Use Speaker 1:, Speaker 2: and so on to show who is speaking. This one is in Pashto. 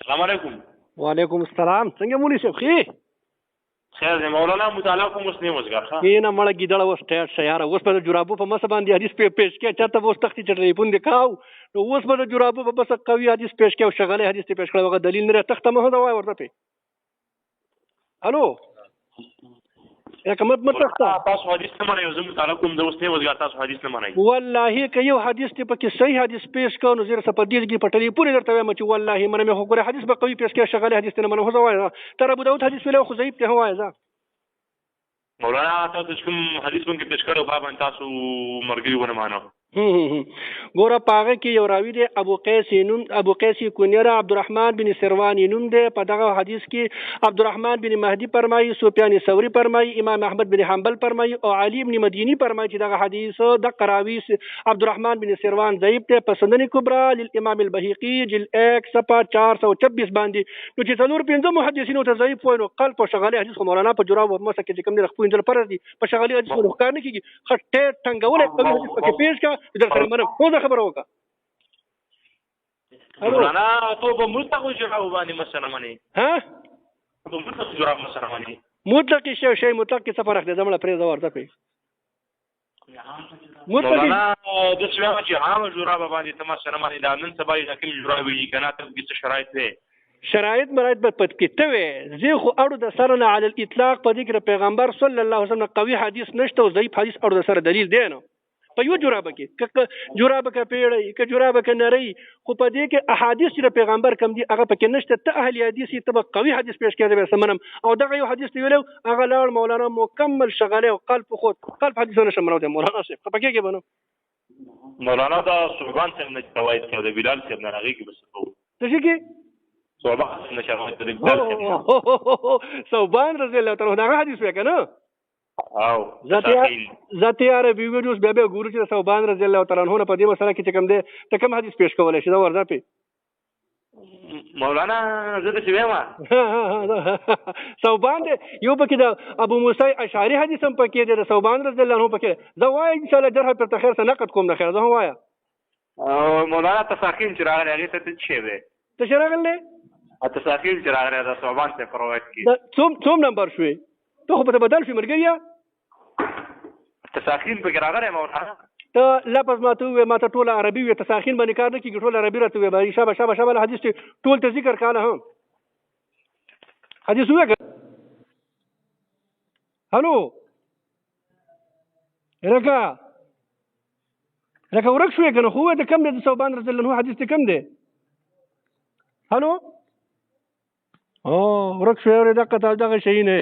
Speaker 1: السلام علیکم.
Speaker 2: وعلیکم السلام. څنګه مولوي صاحب خیر؟
Speaker 1: خیر دی مولانا مطالعه کوم اوس نه وزګار ښه.
Speaker 2: کینه مړه ګیدړه اوس ټیټ شه یاره اوس به د جرابو په مس باندې حدیث پیش کې چاته به اوس تختې چټلې پوندې کاو نو اوس به د جرابو په بس قوي حدیث پیش کې او شغله حدیث پیش کړه وغه دلیل نه تخته مه دا وای ورته په الو یا کوم تخته
Speaker 1: تاسو حدیث نه منئ زه مطالعه کوم د اوس نه وزګار تاسو حدیث نه منئ
Speaker 2: والله که یو حدیث ته پکې صحیح حدیث پیش کړو نو زیر سپدیل کې پټلې پوری درته وایم چې والله منه مې خو ګره حدیث به قوي پیش کې شغله حدیث نه منه هو وای تر ابو داود حدیث ویلو خو ضعیف ته هوای ځه
Speaker 1: مولانا تاسو کوم حدیث مونږ پیش کړو بابا تاسو مرګي ونه مانو
Speaker 2: ګوره پاغه کې یو راوی دی ابو قیس کونیرا عبدالرحمن بن سروان نوم دی په دغه حدیث کې عبدالرحمن بن مهدی فرمایي سفیان ثوری فرمایي امام احمد بن حنبل فرمایي او علی بن مدینی فرمایي چې دغه حدیث د قراوی عبدالرحمن بن سروان ضعیف دی په سنن کبرى للامام البهقي جلد 1 صفحه 426 باندې نو چې څلور پنځه محدثینو ته ضعیف وایي نو قلب او شغاله حدیث مولانا په جراب او مسکه چې کوم نه خپل انځل پر دي په شغاله حدیث نو ښکار نه کیږي خټه ټنګول په حدیث پکې پیش کا در سره منه خو دا خبره وکړه
Speaker 1: مولانا ته په مطلق جراب باندې مسنه منی
Speaker 2: ها
Speaker 1: په مطلق جراب مسنه منی
Speaker 2: مطلق شی مطلق کې څه فرق دی زموږ پرې ورته کوي
Speaker 1: مولانا د څه چې عام جراب باندې تمسنه منی دا نن سبا یې کوم جراب یې کنه ته څه شرایط دي
Speaker 2: شرایط مراد به پد کې ته وي زه خو اړو د سره نه علی الاطلاق په ذکر پیغمبر صلی الله علیه وسلم قوي حدیث نشته او ضعیف حدیث اړو د سره دلیل دی نو په یو جرابه کې ک جرابه کې پیړې ک جرابه کې نری خو په دې کې احادیث چې پیغمبر کم دي هغه پکې نشته ته اهل حدیث ته قوي حدیث پیش کړي به سمنم او دغه یو حدیث ویلو هغه لار مولانا مکمل شغاله او قلب حدیث نه شمرو دی مولانا شیخ پکې کې بنو
Speaker 1: مولانا دا صوبان څنګه نه روایت کړو د بلال صاحب نه هغه کې بس وو
Speaker 2: څه کې
Speaker 1: صوبان نه شروایت د بلال
Speaker 2: صوبان رضی الله تعالی عنہ حدیث وکنه
Speaker 1: او
Speaker 2: ذاتی عربي ویډیوز به ګورو چې صوبان رضی الله تعالی عنہ په دې مسله کې چې کوم دی ته کوم حدیث پیش کولای شي دا ورته په
Speaker 1: مولانا زه د شویما
Speaker 2: صوبان دی یو پکې د ابو موسی اشعری حدیث هم پکې دی د صوبان رضی الله عنه پکې زه وایم ان شاء الله جرح پر تخیر سره نقد کوم د خیر زه وایم
Speaker 1: مولانا تساخین چې راغلی هغه ته څه شی دی
Speaker 2: څه شی راغلی
Speaker 1: تساخین چې راغلی د صوبان څخه پروایت کی
Speaker 2: څوم نمبر شوی ته خو په بدل شي مرګیا
Speaker 1: تساخین په راغره مولانا
Speaker 2: ته لفظ ماته وې ماته ټول عربي وې تساخین باندې کار نه کیږي ټول عربي راته وې باندې شابه حدیث ټول ته ذکر کاله هم حدیث وې هلو رکا ورک شوې کنه خو ته کم دې صوبان رسول الله حدیث ته کم دی هلو ورک شوې ورته دغه شي نه